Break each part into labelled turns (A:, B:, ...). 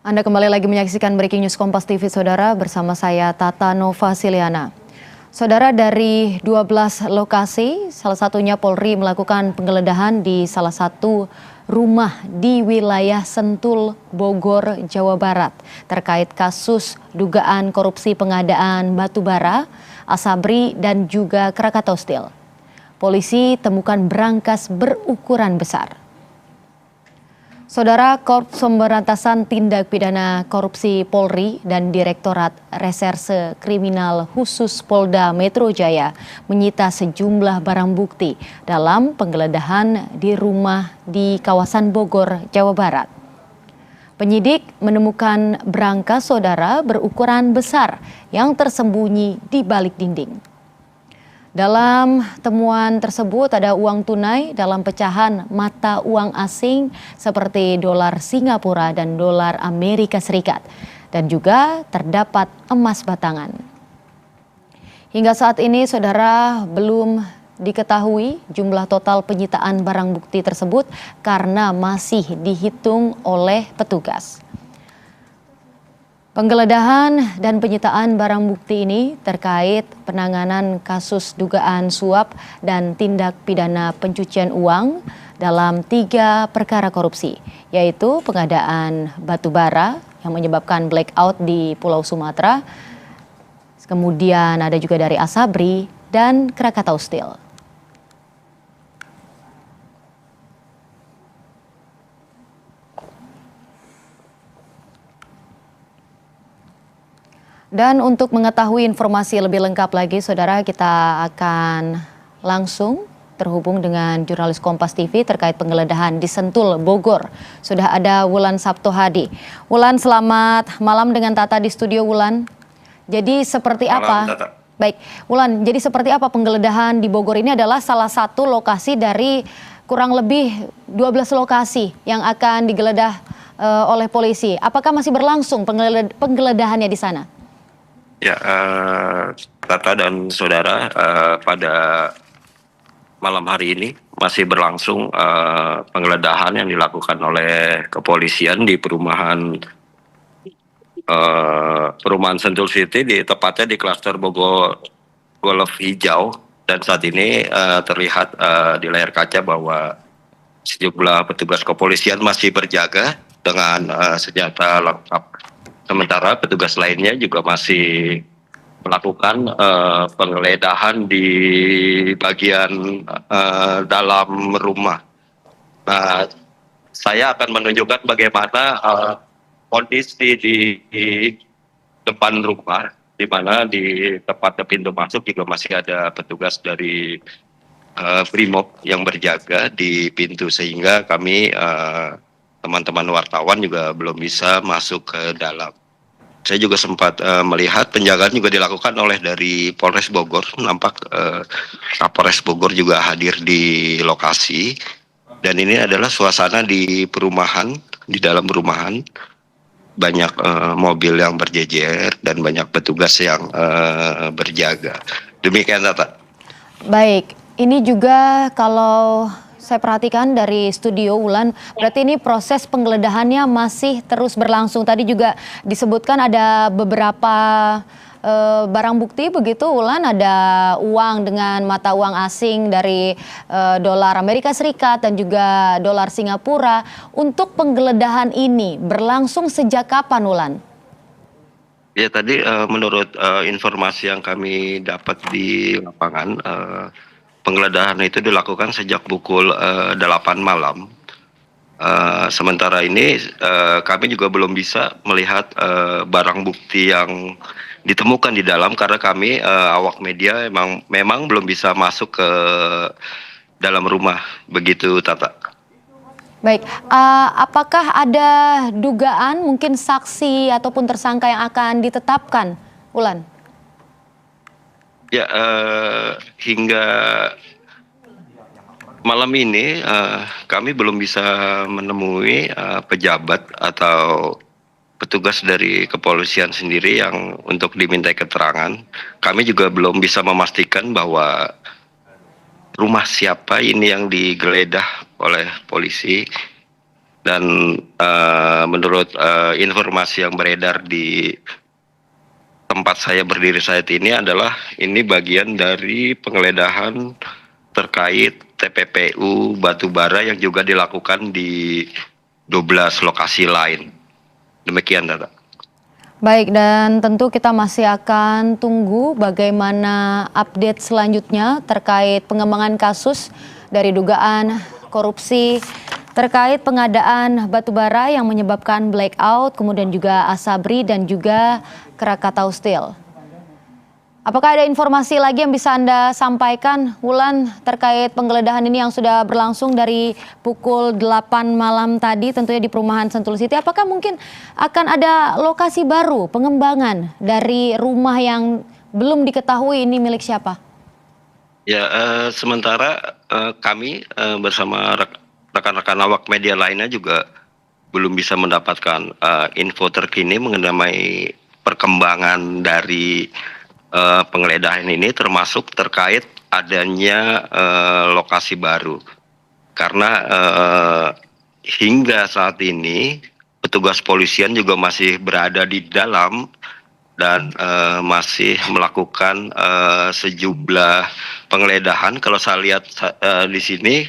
A: Anda kembali lagi menyaksikan Breaking News Kompas TV, Saudara, bersama saya Tata Nova Siliana. Saudara, dari 12 lokasi, salah satunya Polri melakukan penggeledahan di salah satu rumah di wilayah Sentul, Bogor, Jawa Barat terkait kasus dugaan korupsi pengadaan batu bara, Asabri, dan juga Krakatau Steel. Polisi temukan berangkas berukuran besar. Saudara, Korps Pemberantasan Tindak Pidana Korupsi Polri dan Direktorat Reserse Kriminal Khusus Polda Metro Jaya menyita sejumlah barang bukti dalam penggeledahan di rumah di kawasan Bogor, Jawa Barat. Penyidik menemukan berangkas, saudara, berukuran besar yang tersembunyi di balik dinding. Dalam temuan tersebut ada uang tunai dalam pecahan mata uang asing seperti dolar Singapura dan dolar Amerika Serikat. Dan juga terdapat emas batangan. Hingga saat ini, saudara, belum diketahui jumlah total penyitaan barang bukti tersebut karena masih dihitung oleh petugas. Penggeledahan dan penyitaan barang bukti ini terkait penanganan kasus dugaan suap dan tindak pidana pencucian uang dalam 3 perkara korupsi, yaitu pengadaan batu bara yang menyebabkan blackout di Pulau Sumatera, kemudian ada juga dari Asabri dan Krakatau Steel. Dan untuk mengetahui informasi lebih lengkap lagi, saudara, kita akan langsung terhubung dengan jurnalis Kompas TV terkait penggeledahan di Sentul, Bogor. Sudah ada Wulan Sabto Hadi. Wulan, selamat malam dengan Tata di studio, Wulan. Jadi seperti apa?
B: Tata.
A: Baik, Wulan, jadi seperti apa penggeledahan di Bogor ini adalah salah satu lokasi dari kurang lebih 12 lokasi yang akan digeledah oleh polisi. Apakah masih berlangsung penggeledahannya di sana?
B: Ya, Tata dan saudara, pada malam hari ini masih berlangsung penggeledahan yang dilakukan oleh kepolisian di perumahan Sentul City, tepatnya di klaster Bogor Golf Hijau. Dan saat ini terlihat di layar kaca bahwa sejumlah petugas kepolisian masih berjaga dengan senjata lengkap. Sementara petugas lainnya juga masih melakukan penggeledahan di bagian dalam rumah. Nah, saya akan menunjukkan bagaimana kondisi di depan rumah, di mana di tepat pintu masuk juga masih ada petugas dari Brimob yang berjaga di pintu, sehingga kami teman-teman wartawan juga belum bisa masuk ke dalam. Saya juga sempat melihat penjagaan juga dilakukan oleh dari Polres Bogor. Nampak Kapolres Bogor juga hadir di lokasi. Dan ini adalah suasana di perumahan, di dalam perumahan. Banyak mobil yang berjejer dan banyak petugas yang berjaga. Demikian, Tata.
A: Baik, ini juga kalau saya perhatikan dari studio, Wulan, berarti ini proses penggeledahannya masih terus berlangsung. Tadi juga disebutkan ada beberapa barang bukti begitu, Wulan, ada uang dengan mata uang asing dari dolar Amerika Serikat dan juga dolar Singapura. Untuk penggeledahan ini berlangsung sejak kapan, Wulan?
B: Ya, tadi menurut informasi yang kami dapat di lapangan, penggeledahan itu dilakukan sejak pukul 8 malam. Sementara ini kami juga belum bisa melihat barang bukti yang ditemukan di dalam karena kami awak media memang belum bisa masuk ke dalam rumah, begitu, Tata.
A: Baik, apakah ada dugaan mungkin saksi ataupun tersangka yang akan ditetapkan, Wulan?
B: Ya, hingga malam ini kami belum bisa menemui pejabat atau petugas dari kepolisian sendiri yang untuk dimintai keterangan. Kami juga belum bisa memastikan bahwa rumah siapa ini yang digeledah oleh polisi. Dan menurut informasi yang beredar di tempat saya berdiri saat ini adalah ini bagian dari penggeledahan terkait TPPU batubara yang juga dilakukan di 12 lokasi lain. Demikian, Tata.
A: Baik, dan tentu kita masih akan tunggu bagaimana update selanjutnya terkait pengembangan kasus dari dugaan korupsi terkait pengadaan batubara yang menyebabkan blackout, kemudian juga Asabri dan juga Krakatau Steel. Apakah ada informasi lagi yang bisa Anda sampaikan, Wulan, terkait penggeledahan ini yang sudah berlangsung dari pukul 8 malam tadi tentunya di perumahan Sentul City? Apakah mungkin akan ada lokasi baru pengembangan dari rumah yang belum diketahui ini milik siapa?
B: Ya, sementara kami bersama rekan-rekan awak media lainnya juga belum bisa mendapatkan info terkini mengenai perkembangan dari penggeledahan ini, termasuk terkait adanya lokasi baru. Karena hingga saat ini petugas polisian juga masih berada di dalam dan masih melakukan sejumlah penggeledahan. Kalau saya lihat di sini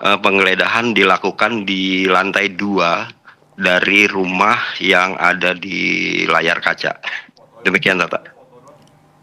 B: penggeledahan dilakukan di lantai 2 dari rumah yang ada di layar kaca. Demikian, Tata.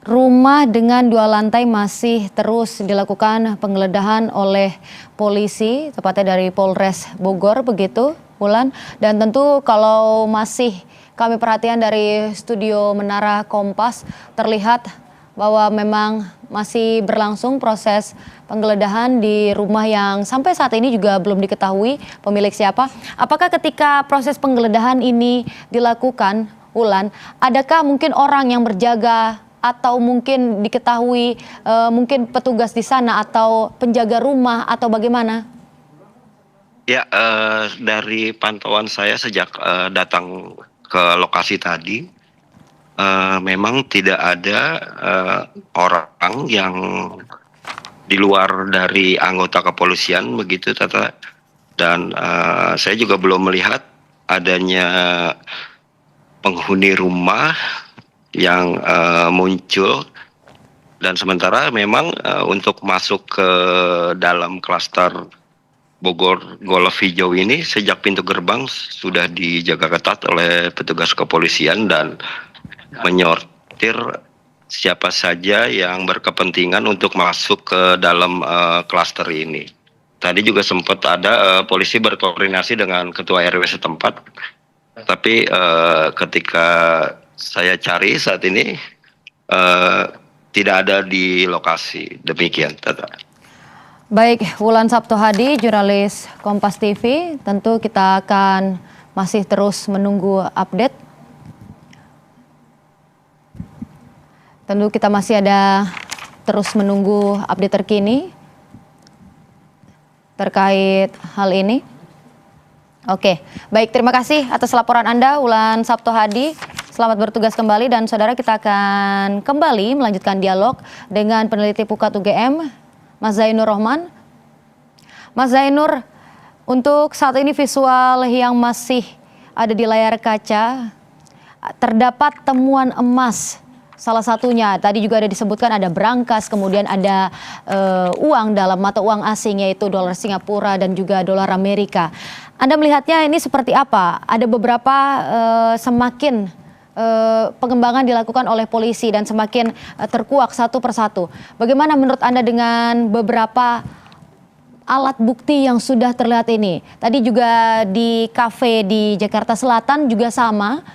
A: Rumah dengan 2 lantai masih terus dilakukan penggeledahan oleh polisi, tepatnya dari Polres Bogor, begitu, Wulan. Dan tentu kalau masih kami perhatian dari studio Menara Kompas, terlihat bahwa memang masih berlangsung proses penggeledahan di rumah yang sampai saat ini juga belum diketahui pemilik siapa. Apakah ketika proses penggeledahan ini dilakukan, Wulan, adakah mungkin orang yang berjaga atau mungkin diketahui mungkin petugas di sana atau penjaga rumah atau bagaimana?
B: Ya, dari pantauan saya sejak datang ke lokasi tadi, memang tidak ada orang yang di luar dari anggota kepolisian begitu, Tata. Dan saya juga belum melihat adanya penghuni rumah yang muncul. Dan sementara memang untuk masuk ke dalam klaster Bogor Golf Hijau ini sejak pintu gerbang sudah dijaga ketat oleh petugas kepolisian dan menyortir siapa saja yang berkepentingan untuk masuk ke dalam klaster ini. Tadi juga sempat ada polisi berkoordinasi dengan ketua RW setempat, tapi ketika saya cari saat ini tidak ada di lokasi. Demikian, Tata.
A: Baik, Wulan Sabtu Hadi, jurnalis Kompas TV, tentu kita akan masih terus menunggu update. Tentu kita masih ada terus menunggu update terkini terkait hal ini. Oke, baik, terima kasih atas laporan Anda, Wulan Sabtu Hadi. Selamat bertugas kembali dan saudara, kita akan kembali melanjutkan dialog dengan peneliti Pukat UGM, Mas Zainur Rohman. Mas Zainur, untuk saat ini visual yang masih ada di layar kaca, terdapat temuan emas. Salah satunya tadi juga ada disebutkan ada berangkas, kemudian ada uang dalam mata uang asing yaitu dolar Singapura dan juga dolar Amerika. Anda melihatnya ini seperti apa? Ada beberapa semakin pengembangan dilakukan oleh polisi dan semakin terkuak satu persatu. Bagaimana menurut Anda dengan beberapa alat bukti yang sudah terlihat ini? Tadi juga di kafe di Jakarta Selatan juga sama,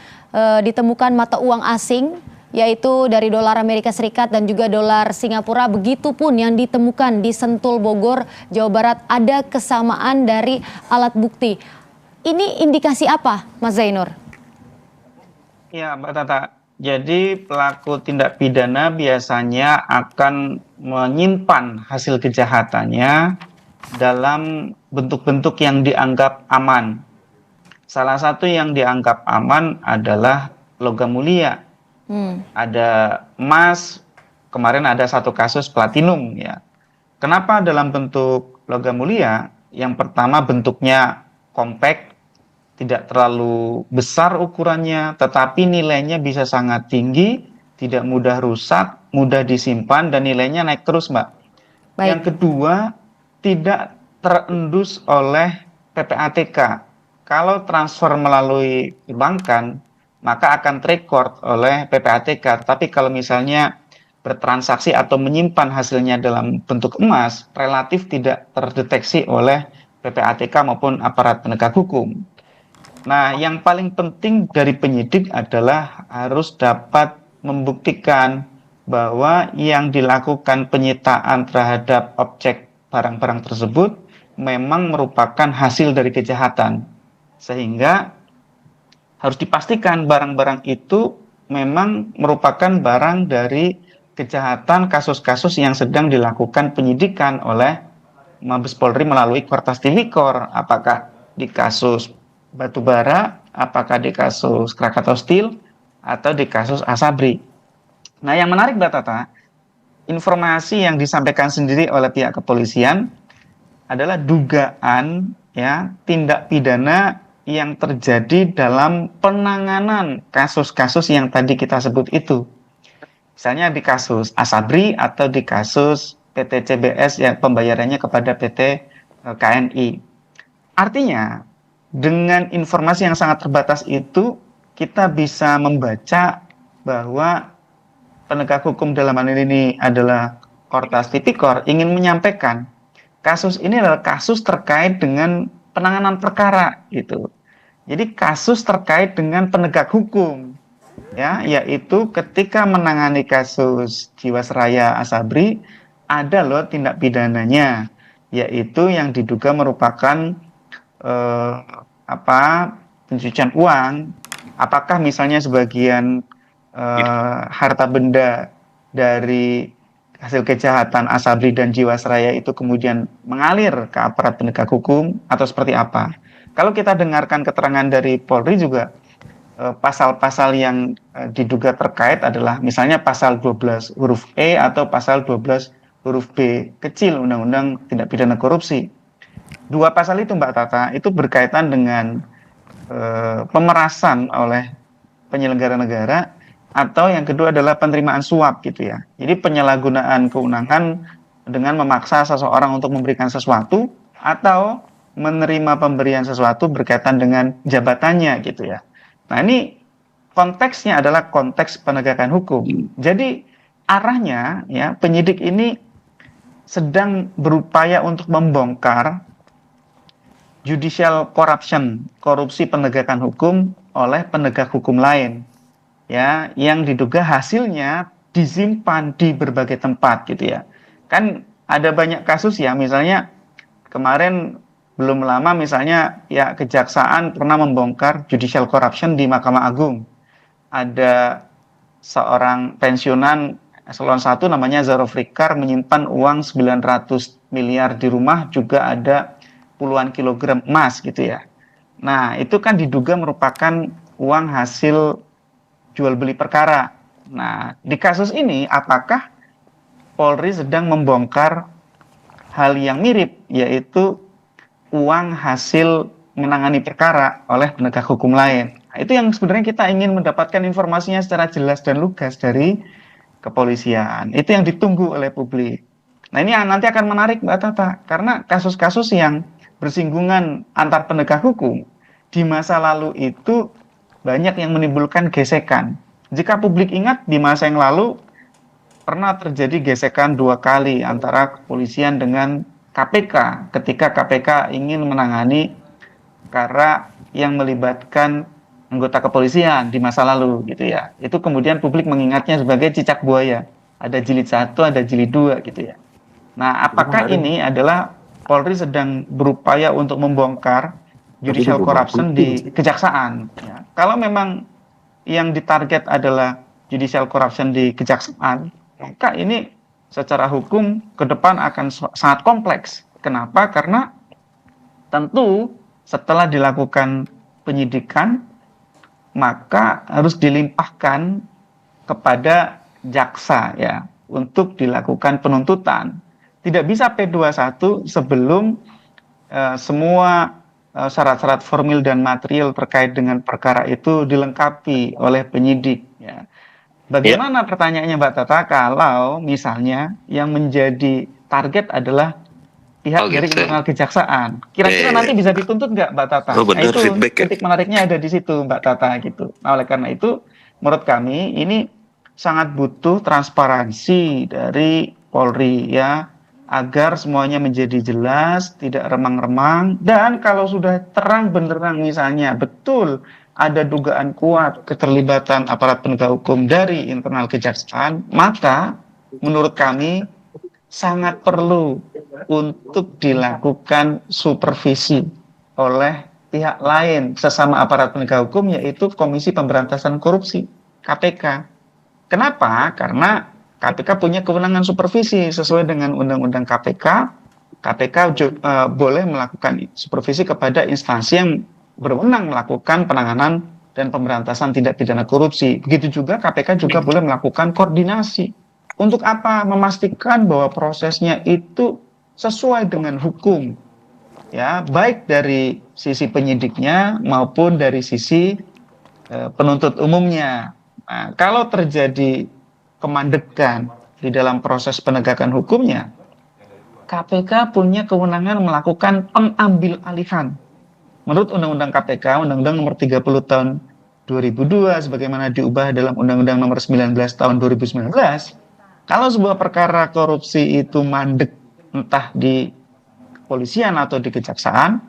A: ditemukan mata uang asing yaitu dari dolar Amerika Serikat dan juga dolar Singapura. Begitupun yang ditemukan di Sentul Bogor, Jawa Barat, ada kesamaan dari alat bukti. Ini indikasi apa, Mas Zainur?
C: Ya, Mbak Tata. Jadi pelaku tindak pidana biasanya akan menyimpan hasil kejahatannya dalam bentuk-bentuk yang dianggap aman. Salah satu yang dianggap aman adalah logam mulia. Ada emas, kemarin ada satu kasus platinum ya. Kenapa dalam bentuk logam mulia? Yang pertama bentuknya compact, tidak terlalu besar ukurannya, tetapi nilainya bisa sangat tinggi, tidak mudah rusak, mudah disimpan, dan nilainya naik terus, Mbak. Yang
A: Baik,
C: kedua, tidak terendus oleh PPATK. Kalau transfer melalui perbankan, maka akan terrecord oleh PPATK. Tapi kalau misalnya bertransaksi atau menyimpan hasilnya dalam bentuk emas, relatif tidak terdeteksi oleh PPATK maupun aparat penegak hukum. Nah, yang paling penting dari penyidik adalah harus dapat membuktikan bahwa yang dilakukan penyitaan terhadap objek barang-barang tersebut memang merupakan hasil dari kejahatan. Sehingga harus dipastikan barang-barang itu memang merupakan barang dari kejahatan kasus-kasus yang sedang dilakukan penyidikan oleh Mabes Polri melalui Kortas Tipikor, apakah di kasus batubara, apakah di kasus Krakatau Steel, atau di kasus Asabri. Nah, yang menarik Mbak Tata, informasi yang disampaikan sendiri oleh pihak kepolisian adalah dugaan ya tindak pidana yang terjadi dalam penanganan kasus-kasus yang tadi kita sebut itu. Misalnya di kasus Asabri atau di kasus PT CBS yang pembayarannya kepada PT KNI. Artinya, dengan informasi yang sangat terbatas itu, kita bisa membaca bahwa penegak hukum dalam hal ini adalah Kortas Tipikor ingin menyampaikan kasus ini adalah kasus terkait dengan penanganan perkara gitu. Jadi kasus terkait dengan penegak hukum, ya, yaitu ketika menangani kasus Jiwasraya Asabri ada loh tindak pidananya, yaitu yang diduga merupakan pencucian uang. Apakah misalnya sebagian harta benda dari hasil kejahatan Asabri dan Jiwasraya itu kemudian mengalir ke aparat penegak hukum atau seperti apa? Kalau kita dengarkan keterangan dari Polri juga pasal-pasal yang diduga terkait adalah misalnya pasal 12 huruf E atau pasal 12 huruf B kecil Undang-Undang Tindak Pidana Korupsi. Dua pasal itu Mbak Tata itu berkaitan dengan pemerasan oleh penyelenggara negara atau yang kedua adalah penerimaan suap gitu ya. Jadi penyalahgunaan kewenangan dengan memaksa seseorang untuk memberikan sesuatu atau menerima pemberian sesuatu berkaitan dengan jabatannya gitu ya. Nah, ini konteksnya adalah konteks penegakan hukum. Jadi arahnya ya penyidik ini sedang berupaya untuk membongkar judicial corruption, korupsi penegakan hukum oleh penegak hukum lain, ya, yang diduga hasilnya disimpan di berbagai tempat, gitu ya. Kan ada banyak kasus ya, misalnya kemarin belum lama misalnya ya kejaksaan pernah membongkar judicial corruption di Mahkamah Agung. Ada seorang pensiunan eselon 1 namanya Zaro Frikar menyimpan uang 900 miliar di rumah, juga ada puluhan kilogram emas gitu ya. Nah, itu kan diduga merupakan uang hasil jual beli perkara. Nah, di kasus ini apakah Polri sedang membongkar hal yang mirip, yaitu uang hasil menangani perkara oleh penegak hukum lain? Nah, itu yang sebenarnya kita ingin mendapatkan informasinya secara jelas dan lugas dari kepolisian. Itu yang ditunggu oleh publik. Nah, ini nanti akan menarik Mbak Tata, karena kasus-kasus yang bersinggungan antar penegak hukum di masa lalu itu banyak yang menimbulkan gesekan. Jika publik ingat, di masa yang lalu pernah terjadi gesekan 2 kali antara kepolisian dengan KPK ketika KPK ingin menangani perkara yang melibatkan anggota kepolisian di masa lalu gitu ya. Itu kemudian publik mengingatnya sebagai cicak buaya. Ada jilid 1, ada jilid 2 gitu ya. Nah, apakah ini adalah Polri sedang berupaya untuk membongkar judicial corruption di kejaksaan? Ya. Kalau memang yang ditarget adalah judicial corruption di kejaksaan, maka ini secara hukum ke depan akan sangat kompleks. Kenapa? Karena tentu setelah dilakukan penyidikan, maka harus dilimpahkan kepada jaksa ya untuk dilakukan penuntutan. Tidak bisa P21 sebelum semua syarat-syarat formil dan material terkait dengan perkara itu dilengkapi oleh penyidik. Ya.
B: Ya,
C: Bagaimana pertanyaannya Mbak Tata kalau misalnya yang menjadi target adalah
B: oh
C: pihak dari
B: gitu.
C: internal kejaksaan? Kira-kira nanti bisa dituntut nggak Mbak Tata?
B: Oh
C: Nah
B: benar
C: itu
B: feedback ya.
C: titik menariknya ada di situ Mbak Tata gitu. Nah oleh karena itu menurut kami ini sangat butuh transparansi dari Polri ya agar semuanya menjadi jelas, tidak remang-remang dan kalau sudah terang benderang misalnya betul ada dugaan kuat keterlibatan aparat penegak hukum dari internal kejaksaan, maka menurut kami sangat perlu untuk dilakukan supervisi oleh pihak lain sesama aparat penegak hukum yaitu Komisi Pemberantasan Korupsi KPK. Kenapa? Karena KPK punya kewenangan supervisi sesuai dengan Undang-Undang KPK. KPK boleh melakukan supervisi kepada instansi yang berwenang melakukan penanganan dan pemberantasan tindak pidana korupsi. Begitu juga KPK juga boleh melakukan koordinasi. Untuk apa? Memastikan bahwa prosesnya itu sesuai dengan hukum. Ya, baik dari sisi penyidiknya maupun dari sisi penuntut umumnya. Nah, kalau terjadi kemandekan di dalam proses penegakan hukumnya, KPK punya kewenangan melakukan pengambil alihan. Menurut Undang-Undang KPK, Undang-Undang Nomor 30 Tahun 2002, sebagaimana diubah dalam Undang-Undang Nomor 19 Tahun 2019, kalau sebuah perkara korupsi itu mandek entah di kepolisian atau di kejaksaan,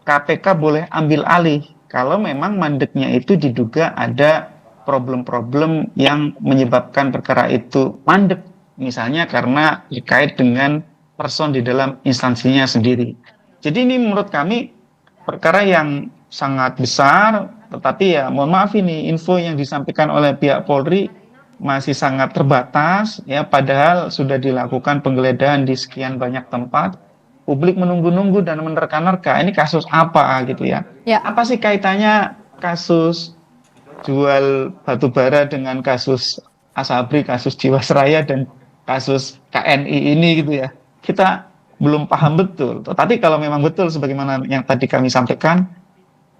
C: KPK boleh ambil alih kalau memang mandeknya itu diduga ada problem-problem yang menyebabkan perkara itu mandek. Misalnya karena terkait dengan person di dalam instansinya sendiri. Jadi ini menurut kami perkara yang sangat besar, tetapi ya mohon maaf ini info yang disampaikan oleh pihak Polri masih sangat terbatas ya padahal sudah dilakukan penggeledahan di sekian banyak tempat. Publik menunggu-nunggu dan menerka-nerka ini kasus apa gitu ya.
A: Ya.
C: Apa sih kaitannya kasus jual batu bara dengan kasus Asabri, kasus Jiwasraya dan kasus KNI ini gitu ya. Kita belum paham betul. Tetapi kalau memang betul sebagaimana yang tadi kami sampaikan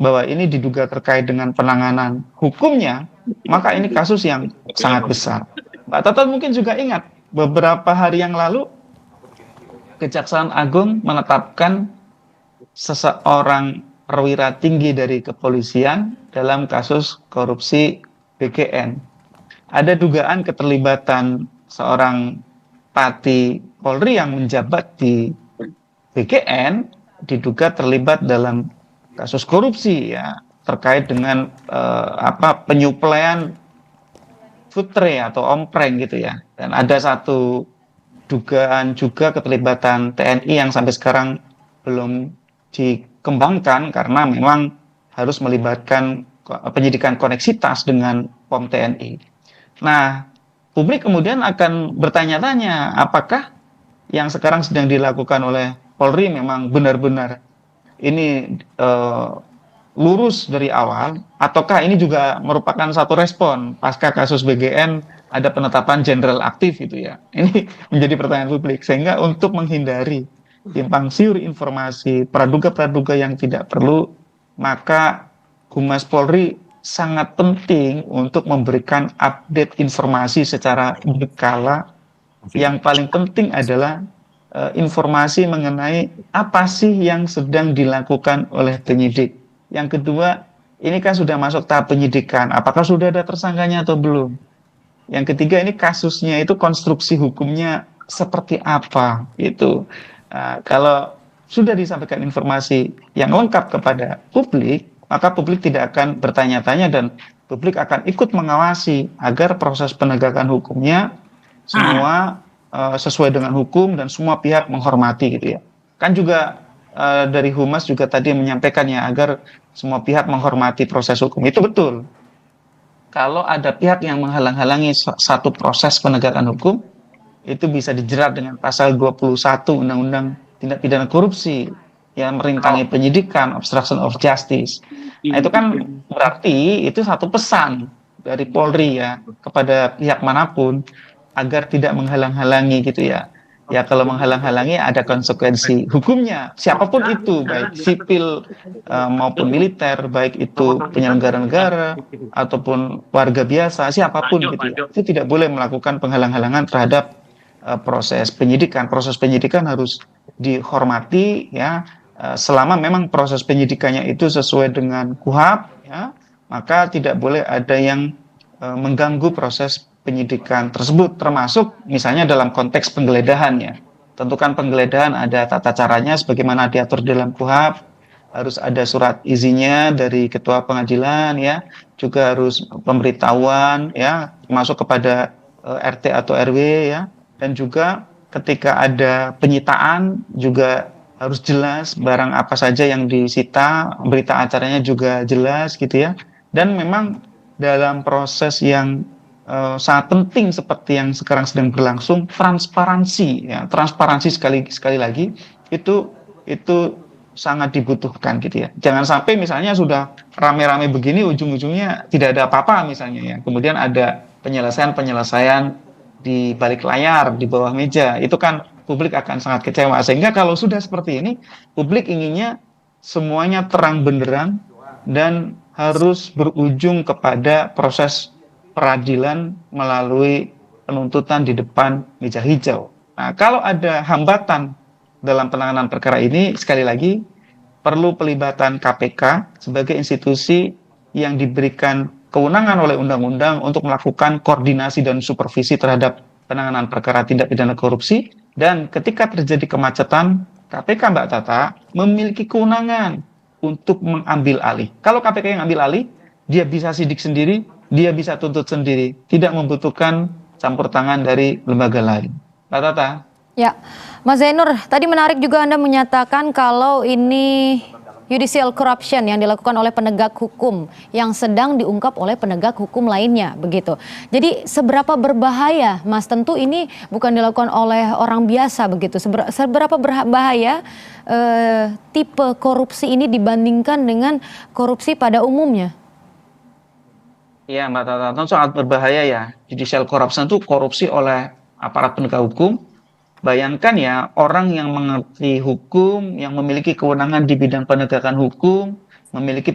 C: bahwa ini diduga terkait dengan penanganan hukumnya, maka ini kasus yang sangat besar. Mbak Tata mungkin juga ingat beberapa hari yang lalu Kejaksaan Agung menetapkan seseorang perwira tinggi dari kepolisian dalam kasus korupsi BGN. Ada dugaan keterlibatan seorang Pati Polri yang menjabat di BGN diduga terlibat dalam kasus korupsi ya terkait dengan penyuplaian food tray atau ompreng gitu ya. Dan ada satu dugaan juga keterlibatan TNI yang sampai sekarang belum dikembangkan karena memang harus melibatkan penyidikan koneksitas dengan POM TNI. Nah, publik kemudian akan bertanya-tanya apakah yang sekarang sedang dilakukan oleh Polri memang benar-benar ini lurus dari awal ataukah ini juga merupakan satu respon pasca kasus BGN ada penetapan jenderal aktif gitu ya. Ini menjadi pertanyaan publik sehingga untuk menghindari simpang siur informasi praduga-praduga yang tidak perlu maka Humas Polri sangat penting untuk memberikan update informasi secara berkala. Yang paling penting adalah informasi mengenai apa sih yang sedang dilakukan oleh penyidik. Yang kedua, ini kan sudah masuk tahap penyidikan. Apakah sudah ada tersangkanya atau belum? Yang ketiga, ini kasusnya itu konstruksi hukumnya seperti apa? Itu kalau sudah disampaikan informasi yang lengkap kepada publik, maka publik tidak akan bertanya-tanya dan publik akan ikut mengawasi agar proses penegakan hukumnya semua sesuai dengan hukum dan semua pihak menghormati gitu ya. Kan juga dari Humas juga tadi menyampaikan ya agar semua pihak menghormati proses hukum. Itu betul. Kalau ada pihak yang menghalang-halangi satu proses penegakan hukum, itu bisa dijerat dengan pasal 21 Undang-Undang Tindak Pidana Korupsi yang merintangi penyidikan, obstruction of justice. Nah, itu kan berarti itu satu pesan dari Polri ya kepada pihak manapun agar tidak menghalang-halangi gitu ya. Ya kalau menghalang-halangi ada konsekuensi hukumnya, siapapun itu, baik sipil maupun militer, baik itu penyelenggara negara ataupun warga biasa, siapapun gitu ya. Itu tidak boleh melakukan penghalang-halangan terhadap proses penyidikan. Proses penyidikan harus dihormati ya, selama memang proses penyidikannya itu sesuai dengan KUHP ya, maka tidak boleh ada yang mengganggu proses penyidikan tersebut, termasuk misalnya dalam konteks penggeledahan ya. Tentu kan penggeledahan ada tata caranya sebagaimana diatur dalam KUHP, harus ada surat izinnya dari ketua pengadilan ya, juga harus pemberitahuan ya, masuk kepada RT atau RW ya, dan juga ketika ada penyitaan juga harus jelas barang apa saja yang disita, berita acaranya juga jelas gitu ya. Dan memang dalam proses yang sangat penting seperti yang sekarang sedang berlangsung, transparansi ya, transparansi sekali lagi itu sangat dibutuhkan gitu ya. Jangan sampai misalnya sudah rame-rame begini ujung-ujungnya tidak ada apa-apa misalnya ya, kemudian ada penyelesaian di balik layar, di bawah meja, itu kan publik akan sangat kecewa. Sehingga kalau sudah seperti ini, publik inginnya semuanya terang benderang dan harus berujung kepada proses peradilan melalui penuntutan di depan meja hijau. Nah, kalau ada hambatan dalam penanganan perkara ini, sekali lagi perlu pelibatan KPK sebagai institusi yang diberikan kewenangan oleh undang-undang untuk melakukan koordinasi dan supervisi terhadap penanganan perkara tindak pidana korupsi. Dan ketika terjadi kemacetan, KPK Mbak Tata memiliki kewenangan untuk mengambil alih. Kalau KPK yang ambil alih, dia bisa sidik sendiri, dia bisa tuntut sendiri, tidak membutuhkan campur tangan dari lembaga lain. Mbak Tata.
A: Ya, Mas Zainur, tadi menarik juga Anda menyatakan kalau ini judicial corruption yang dilakukan oleh penegak hukum yang sedang diungkap oleh penegak hukum lainnya, begitu. Jadi seberapa berbahaya, Mas? Tentu ini bukan dilakukan oleh orang biasa, begitu. Seberapa berbahaya tipe korupsi ini dibandingkan dengan korupsi pada umumnya?
C: Iya, Mbak Tata, itu sangat berbahaya ya. Judicial corruption itu korupsi oleh aparat penegak hukum. Bayangkan ya, orang yang mengerti hukum, yang memiliki kewenangan di bidang penegakan hukum, memiliki